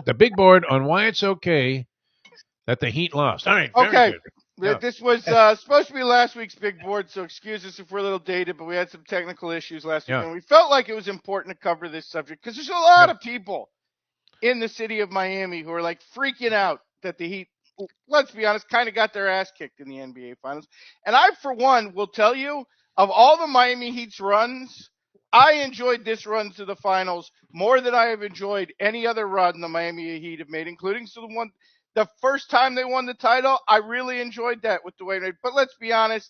the big board on why it's okay that the Heat lost. All right. Very Okay. good. Yeah. This was supposed to be last week's big board, so excuse us if we're a little dated, but we had some technical issues last week, Yeah. and we felt like it was important to cover this subject because there's a lot of people in the city of Miami who are like freaking out that the Heat, let's be honest, kind of got their ass kicked in the NBA Finals. And I, for one, will tell you, of all the Miami Heat's runs, I enjoyed this run to the finals more than I have enjoyed any other run the Miami Heat have made, including the first time they won the title. I really enjoyed that with Dwayne Wade. But let's be honest,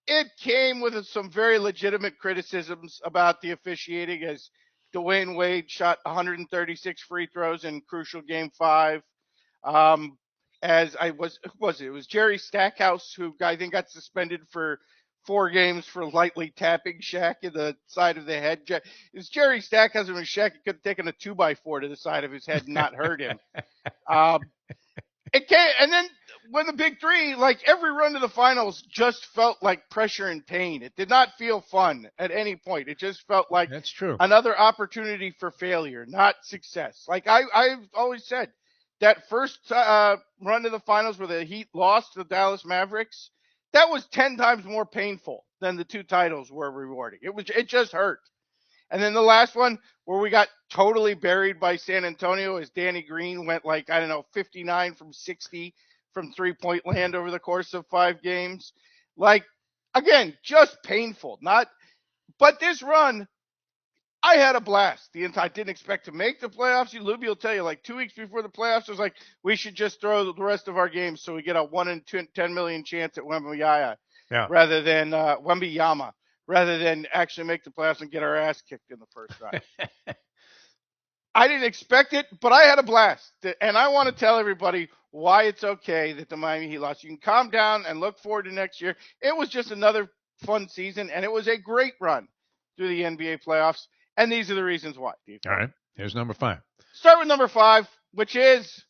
it came with some very legitimate criticisms about the officiating, as Dwayne Wade shot 136 free throws in crucial Game 5. It was Jerry Stackhouse who I think got suspended for 4 games for lightly tapping Shaq in the side of the head. It was Jerry Stackhouse, when Shaq could have taken a 2x4 to the side of his head and not hurt him. It came, and then when the big three, like every run to the finals, just felt like pressure and pain. It did not feel fun at any point. It just felt like That's true. Another opportunity for failure, not success. Like I've always said, that first run to the finals where the Heat lost to the Dallas Mavericks, that was 10 times more painful than the 2 titles were rewarding. It just hurt. And then the last one where we got totally buried by San Antonio as Danny Green went 59 from 60 from 3-point land over the course of 5 games. Again, just painful. But this run, I had a blast. I didn't expect to make the playoffs. Lubie will tell you, 2 weeks before the playoffs, it was we should just throw the rest of our games so we get a 1 in 10 million chance at Wembyama rather than Wembyama. Rather than actually make the playoffs and get our ass kicked in the first round. I didn't expect it, but I had a blast. And I want to tell everybody why it's okay that the Miami Heat lost. You can calm down and look forward to next year. It was just another fun season, and it was a great run through the NBA playoffs. And these are the reasons why. All right. Here's number 5. Start with number 5, which is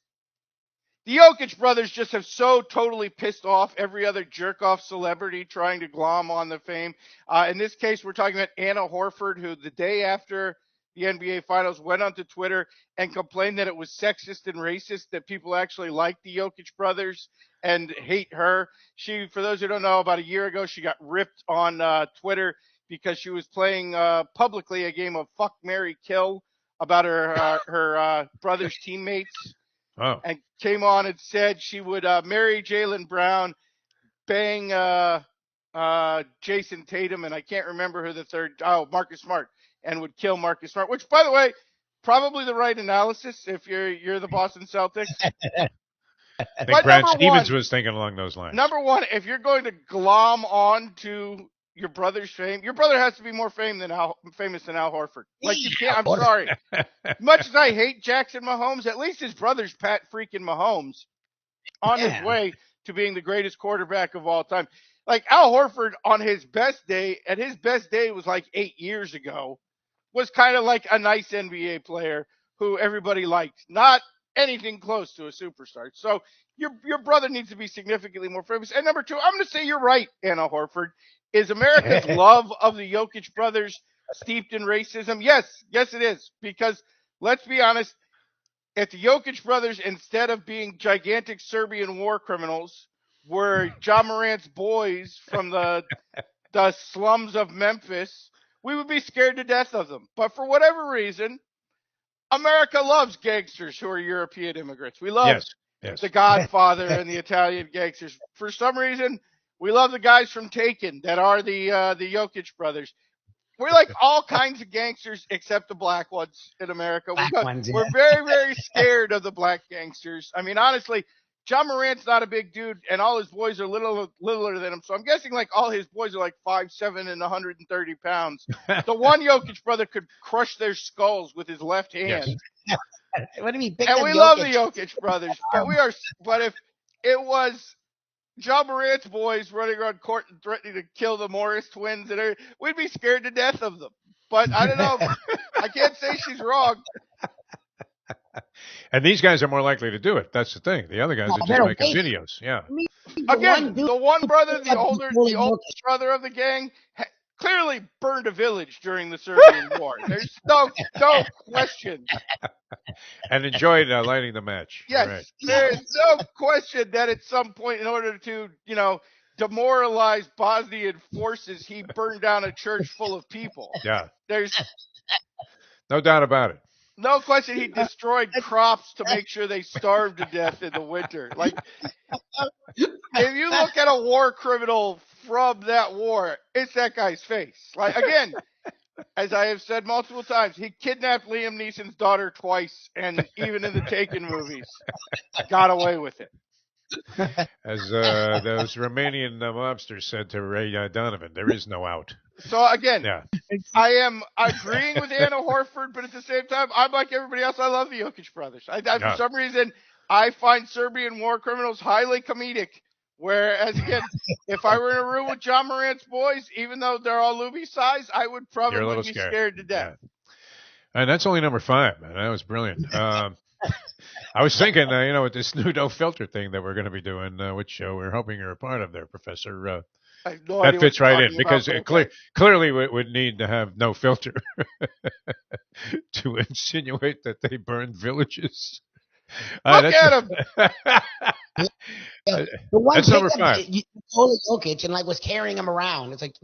the Jokic brothers just have so totally pissed off every other jerk-off celebrity trying to glom on the fame. In this case, we're talking about Anna Horford, who the day after the NBA Finals went onto Twitter and complained that it was sexist and racist that people actually like the Jokic brothers and hate her. For those who don't know, about a year ago, she got ripped on Twitter because she was playing publicly a game of Fuck, Marry, Kill about her brother's teammates. Oh. And came on and said she would marry Jaylen Brown, bang Jason Tatum, and I can't remember who the third. Marcus Smart, and would kill Marcus Smart. Which, by the way, probably the right analysis if you're the Boston Celtics. I think Brad Stevens was thinking along those lines. Number 1, if you're going to glom on to your brother's fame, your brother has to be more famous than Al Horford. You can't. I'm sorry. Much as I hate Jackson Mahomes, at least his brother's Pat freaking Mahomes on his way to being the greatest quarterback of all time. Al Horford on his best day, and his best day was 8 years ago, was kind of like a nice NBA player who everybody liked. Not anything close to a superstar. So your brother needs to be significantly more famous. And number 2, I'm going to say you're right, Anna Horford. Is America's love of the Jokic brothers steeped in racism? Yes, it is. Because let's be honest, if the Jokic brothers, instead of being gigantic Serbian war criminals, were Ja Morant's boys from the slums of Memphis, we would be scared to death of them. But for whatever reason, America loves gangsters who are European immigrants. We love the Godfather and the Italian gangsters. For some reason, we love the guys from Taken that are the Jokic brothers. We're like all kinds of gangsters except the black ones in America. We're very, very scared of the black gangsters. I mean, honestly, Ja Morant's not a big dude, and all his boys are littler than him. So I'm guessing all his boys are 5'7" and 130 pounds. The one Jokic brother could crush their skulls with his left hand. Yes. What do you mean? And we love the Jokic brothers, but if it was Ja Morant's boys running around court and threatening to kill the Morris twins, and we'd be scared to death of them. But I don't know. I can't say she's wrong. And these guys are more likely to do it. That's the thing. The other guys are just making videos. Yeah. Again, the one brother, the oldest brother of the gang, clearly burned a village during the Serbian War. There's no question. And enjoyed lighting the match. Yes, Right. there's no question that at some point, in order to, demoralize Bosnian forces, he burned down a church full of people. Yeah. There's no doubt about it. No question he destroyed crops to make sure they starved to death in the winter. Like, if you look at a war criminal from that war, it's that guy's face. Like, again, as I have said multiple times, he kidnapped Liam Neeson's daughter twice, and even in the Taken movies, got away with it. As those Romanian mobsters said to Ray Donovan, there is no out. So, again, I am agreeing with Anna Horford, but at the same time, I'm like everybody else. I love the Jokic brothers. For some reason, I find Serbian war criminals highly comedic. Whereas, again, if I were in a room with John Morant's boys, even though they're all Lubie size, I would probably be scared to death. Yeah. And that's only number 5, man. That was brilliant. I was thinking, with this new no filter thing that we're going to be doing, which we're hoping you're a part of there, Professor. That fits right in because clearly we would need to have no filter to insinuate that they burned villages. Look at him. The one that's number 5. Nikola Jokic and was carrying him around. It's like,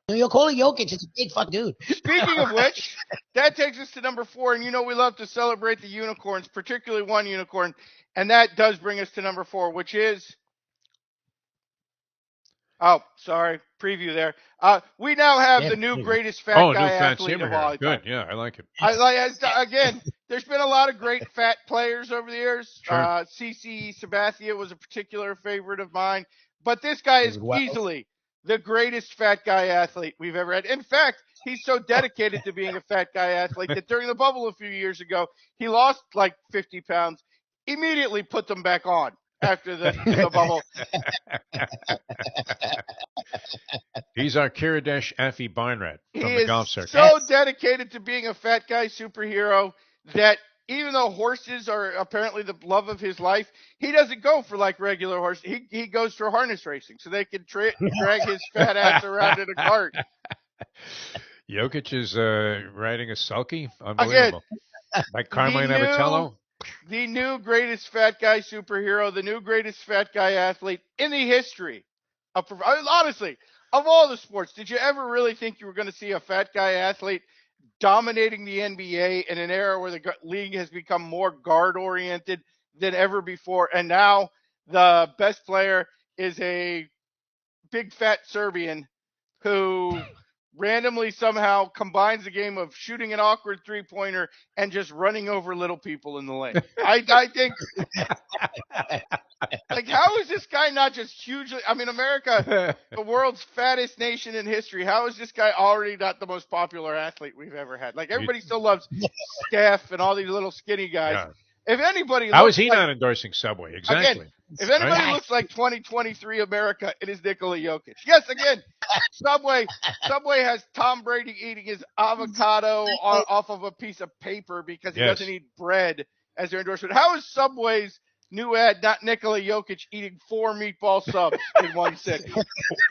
Nikola Jokic is a big fuck dude. Speaking of which, that takes us to number 4, and we love to celebrate the unicorns, particularly one unicorn, and that does bring us to number 4, which is. Oh, sorry. Preview there. We now have the new greatest fat guy athlete of all time. Good. Yeah, I like it. Again, there's been a lot of great fat players over the years. Sure. CC Sabathia was a particular favorite of mine. But this guy is easily the greatest fat guy athlete we've ever had. In fact, he's so dedicated to being a fat guy athlete that during the bubble a few years ago, he lost 50 pounds, immediately put them back on. After the bubble. He's our Kiradesh Afi Barnrat from the golf circuit. So dedicated to being a fat guy superhero that even though horses are apparently the love of his life, he doesn't go for regular horses. He goes for harness racing so they can drag his fat ass around in a cart. Jokic is riding a sulky. Unbelievable. By Carmine Abatello. The new greatest fat guy superhero, the new greatest fat guy athlete in the history of, honestly, of all the sports. Did you ever really think you were going to see a fat guy athlete dominating the NBA in an era where the league has become more guard oriented than ever before? And now the best player is a big fat Serbian who randomly somehow combines the game of shooting an awkward 3-pointer and just running over little people in the lane. I think, how is this guy not just hugely? I mean, America, the world's fattest nation in history. How is this guy already not the most popular athlete we've ever had? Everybody still loves Steph and all these little skinny guys. Yeah. If anybody, how is he not endorsing Subway? Exactly. Again, if anybody looks like 2023 America, it is Nikola Jokic. Yes, again, Subway has Tom Brady eating his avocado off of a piece of paper because he doesn't eat bread as their endorsement. How is Subway's new ad not Nikola Jokic eating 4 meatball subs in one sitting?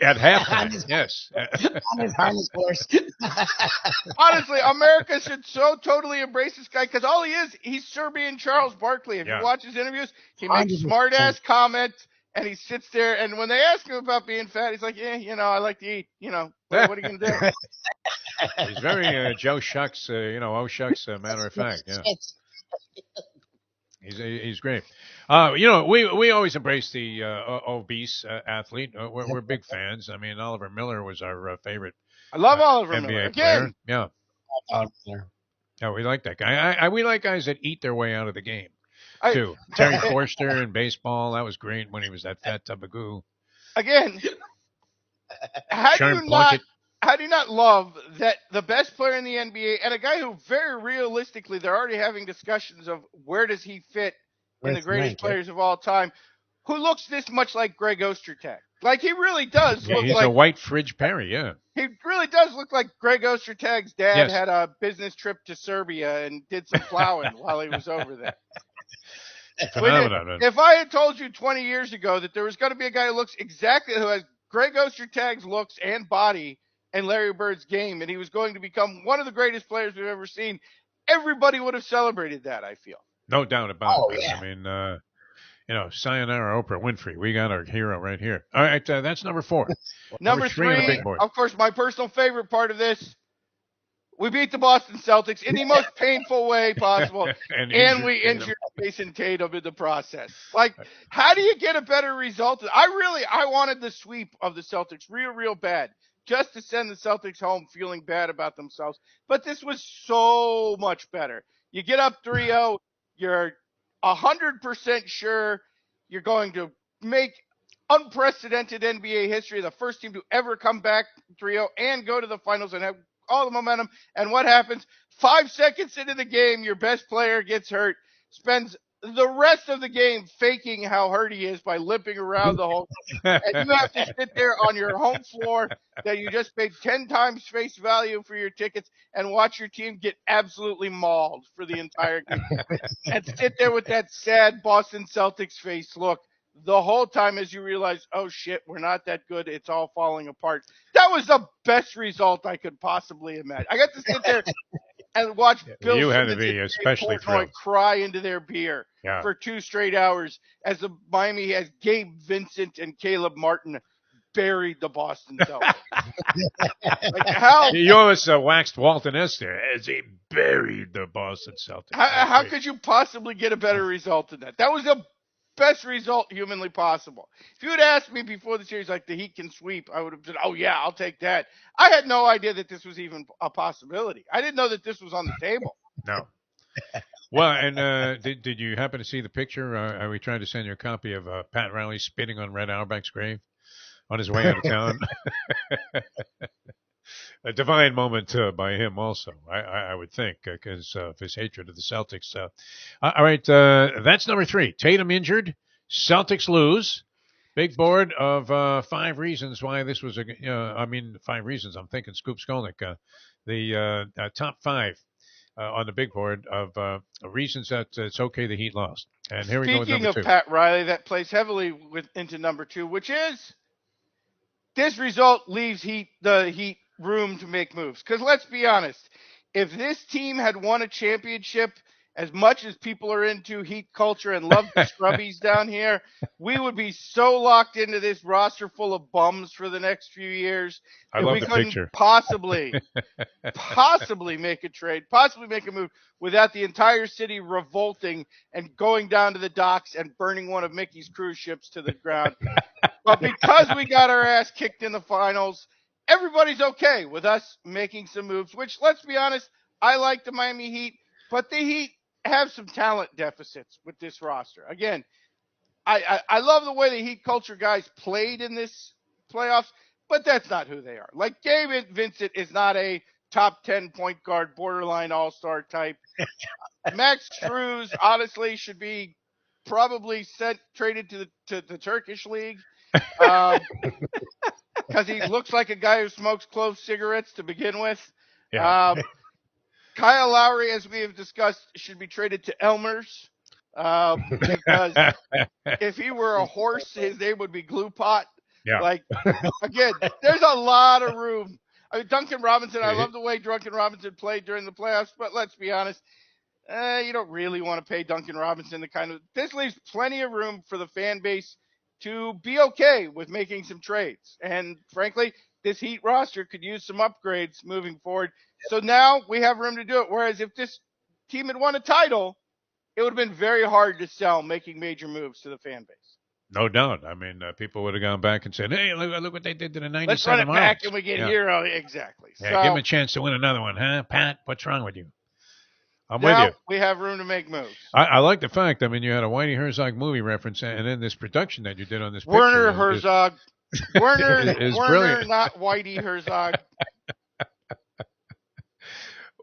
At halftime, yes. On his harness horse. Honestly, America should so totally embrace this guy because all he is, he's Serbian Charles Barkley. If you watch his interviews, he makes smart-ass comments, and he sits there, and when they ask him about being fat, he's like, I like to eat. What are you going to do? He's very Joe Shucks, oh shucks, matter of fact, yeah. He's great. We always embrace the obese athlete. We're big fans. I mean, Oliver Miller was our favorite. I love Oliver NBA Miller. player. Again. Yeah. Yeah, we like that guy. We like guys that eat their way out of the game too. Terry Forster in baseball, that was great when he was that fat tub of goo. Again, how do you not love that the best player in the NBA and a guy who very realistically they're already having discussions of where does he fit in the greatest players of all time, who looks this much like Greg Ostertag? He really does look he's like a white fridge Perry, yeah. He really does look like Greg Ostertag's dad had a business trip to Serbia and did some plowing while he was over there. If I had told you 20 years ago that there was going to be a guy who has Greg Ostertag's looks and body and Larry Bird's game, and he was going to become one of the greatest players we've ever seen, everybody would have celebrated that, I feel. No doubt about it. Yeah. I mean, sayonara Oprah Winfrey. We got our hero right here. All right, that's number 4. Number 3 on the 3, big board. of course, my personal favorite part of this. We beat the Boston Celtics in the most painful way possible, and we injured Jason Tatum in the process. Like, how do you get a better result? I wanted the sweep of the Celtics real bad, just to send the Celtics home feeling bad about themselves. But this was so much better. You get up 3-0, you're 100% sure you're going to make unprecedented NBA history, the first team to ever come back 3-0 and go to the finals and have all the momentum. And what happens? 5 seconds into the game, your best player gets hurt, spends the rest of the game faking how hurt he is by limping around the whole and you have to sit there on your home floor that you just paid 10 times face value for your tickets and watch your team get absolutely mauled for the entire game. And sit there with that sad Boston Celtics face look the whole time as you realize, oh shit, we're not that good. It's all falling apart. That was the best result I could possibly imagine. I got to sit there and watch Bill you Simmons had to be and especially Portnoy cry into their beer for 2 straight hours as the Miami has Gabe Vincent and Caleb Martin buried the Boston Celtics. Like how you almost waxed Walton Esther as he buried the Boston Celtics. How could you possibly get a better result than that? That was the best result humanly possible. If you had asked me before the series, like the Heat can sweep, I would have said, oh yeah, I'll take that. I had no idea that this was even a possibility. I didn't know that this was on the table. No. Well, and did you happen to see the picture? Are we trying to send you a copy of Pat Riley spitting on Red Auerbach's grave on his way out of town? A divine moment by him also, I would think, because of his hatred of the Celtics. All right, that's number 3. Tatum injured, Celtics lose. Big board of 5 reasons why this was 5 reasons. I'm thinking Scoop Skolnick. The top 5 on the big board of reasons that it's okay the Heat lost. And here we go with number 2. Speaking of Pat Riley, that plays heavily into number 2, which is this result leaves the Heat room to make moves. Because let's be honest, if this team had won a championship, as much as people are into Heat culture and love the scrubbies down here, we would be so locked into this roster full of bums for the next few years that we couldn't possibly make a trade, possibly make a move without the entire city revolting and going down to the docks and burning one of Mickey's cruise ships to the ground. But because we got our ass kicked in the finals, everybody's okay with us making some moves, which, let's be honest, I like the Miami Heat, but the Heat have some talent deficits with this roster. Again, I love the way the Heat culture guys played in this playoffs, but that's not who they are. Like, Gabe Vincent is not a top 10 point guard, borderline all-star type. Max Strus, honestly, should be probably traded to the Turkish league. Because he looks like a guy who smokes clove cigarettes to begin with. Yeah. Kyle Lowry, as we have discussed, should be traded to Elmer's. Because if he were a horse, his name would be Glue Pot. Yeah. Like, again, there's a lot of room. I mean, Duncan Robinson, I love the way Duncan Robinson played during the playoffs, but let's be honest, you don't really want to pay Duncan Robinson the kind of – this leaves plenty of room for the fan base to be okay with making some trades. And frankly, this Heat roster could use some upgrades moving forward. So now we have room to do it. Whereas if this team had won a title, it would have been very hard to sell making major moves to the fan base. No doubt. I mean, people would have gone back and said, hey, look what they did to the 97 Let's run it back and we get hero. Exactly. Yeah, so, give them a chance to win another one, huh? Pat, what's wrong with you? I'm now with you. We have room to make moves. I like the fact, I mean, you had a Whitey Herzog movie reference, and then this production that you did on this Werner picture. Herzog. Werner is brilliant. Not Whitey Herzog.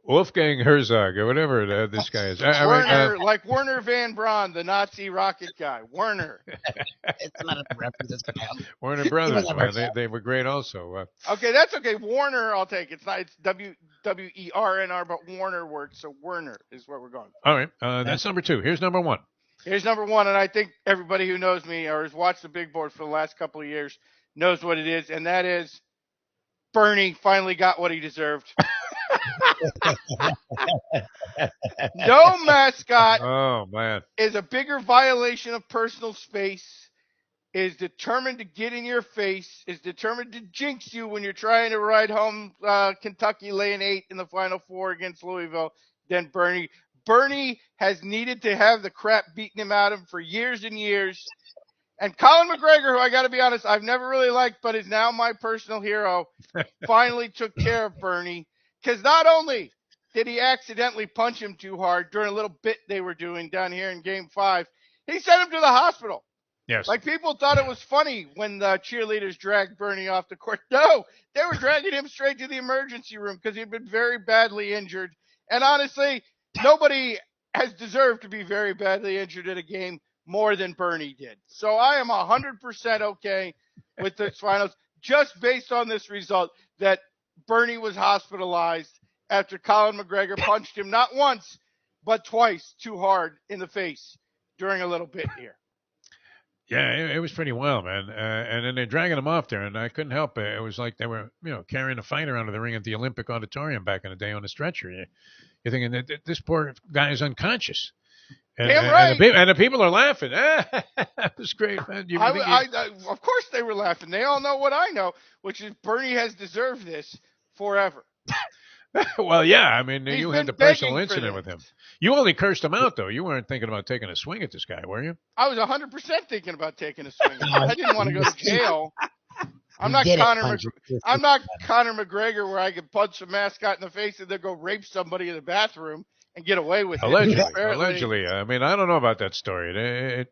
Wolfgang Herzog, or whatever this guy is. Werner, like Werner Van Braun, the Nazi rocket guy. Werner. It's not a reference. It's Warner Brothers, they were great also. Okay, that's okay. Warner, I'll take it. It's not. It's WERNR, but Warner works, so Werner is what we're going for. All right, that's number 2. Here's number 1. Here's number 1, and I think everybody who knows me or has watched the big board for the last couple of years knows what it is, and that is Bernie finally got what he deserved. No mascot oh, man. is a bigger violation of personal space, is determined to get in your face, is determined to jinx you when you're trying to ride home Kentucky laying 8 in the Final Four against Louisville than Bernie. Bernie has needed to have the crap beaten him out of him for years and years. And Colin McGregor, who I got to be honest, I've never really liked, but is now my personal hero, finally took care of Bernie. Because not only did he accidentally punch him too hard during a little bit they were doing down here in Game 5, he sent him to the hospital. Yes. Like, people thought it was funny when the cheerleaders dragged Bernie off the court. No, they were dragging him straight to the emergency room because he'd been very badly injured. And honestly, nobody has deserved to be very badly injured in a game more than Bernie did. So I am 100% okay with this finals, just based on this result that Bernie was hospitalized after Colin McGregor punched him not once, but twice too hard in the face during a little bit here. Yeah, it was pretty wild, man. And then they're dragging him off there, and I couldn't help it. It was like they were, carrying a fighter out of the ring at the Olympic Auditorium back in the day on a stretcher. You're thinking that this poor guy is unconscious. And, Damn right. And the people are laughing. That was great, man. Of course they were laughing. They all know what I know, which is Bernie has deserved this forever. Well, yeah. I mean, He's you had the personal incident with him. You only cursed him out, though. You weren't thinking about taking a swing at this guy, were you? I was 100% thinking about taking a swing. I didn't want to go to jail. I'm not Conor McGregor, where I can punch a mascot in the face and then go rape somebody in the bathroom and get away with it. Allegedly. I mean, I don't know about that story.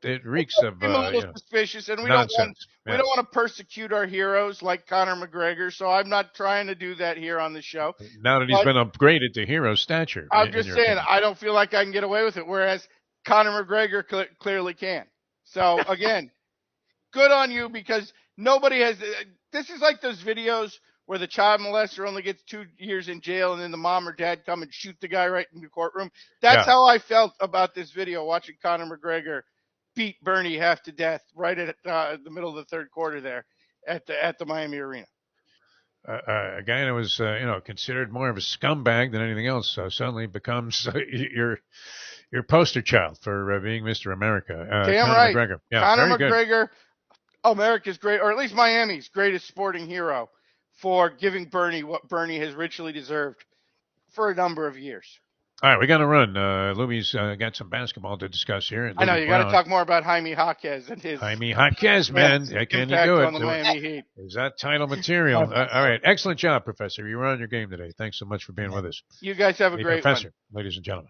It reeks of a little suspicious, and we don't want to persecute our heroes like Conor McGregor. So I'm not trying to do that here on the show. Now that he's been upgraded to hero stature, I'm just saying I don't feel like I can get away with it, whereas Conor McGregor clearly can. So again, good on you, because nobody has. This is like those videos where the child molester only gets 2 years in jail, and then the mom or dad come and shoot the guy right in the courtroom. That's how I felt about this video, watching Conor McGregor beat Bernie half to death right at the middle of the third quarter there at the Miami Arena. A guy that was considered more of a scumbag than anything else suddenly becomes your poster child for being Mr. America. Damn Conor right. McGregor. Yeah, Conor McGregor, America's great, or at least Miami's greatest sporting hero, for giving Bernie what Bernie has richly deserved for a number of years. All right, we got to run. Lubie's got some basketball to discuss here. I know, you got to talk more about Jaime Jaquez and his Jaime Jaquez, man. Can you do it? On the Miami Heat. Is that title material? All right, excellent job, Professor. You were on your game today. Thanks so much for being with us. You guys have a great Professor, ladies and gentlemen.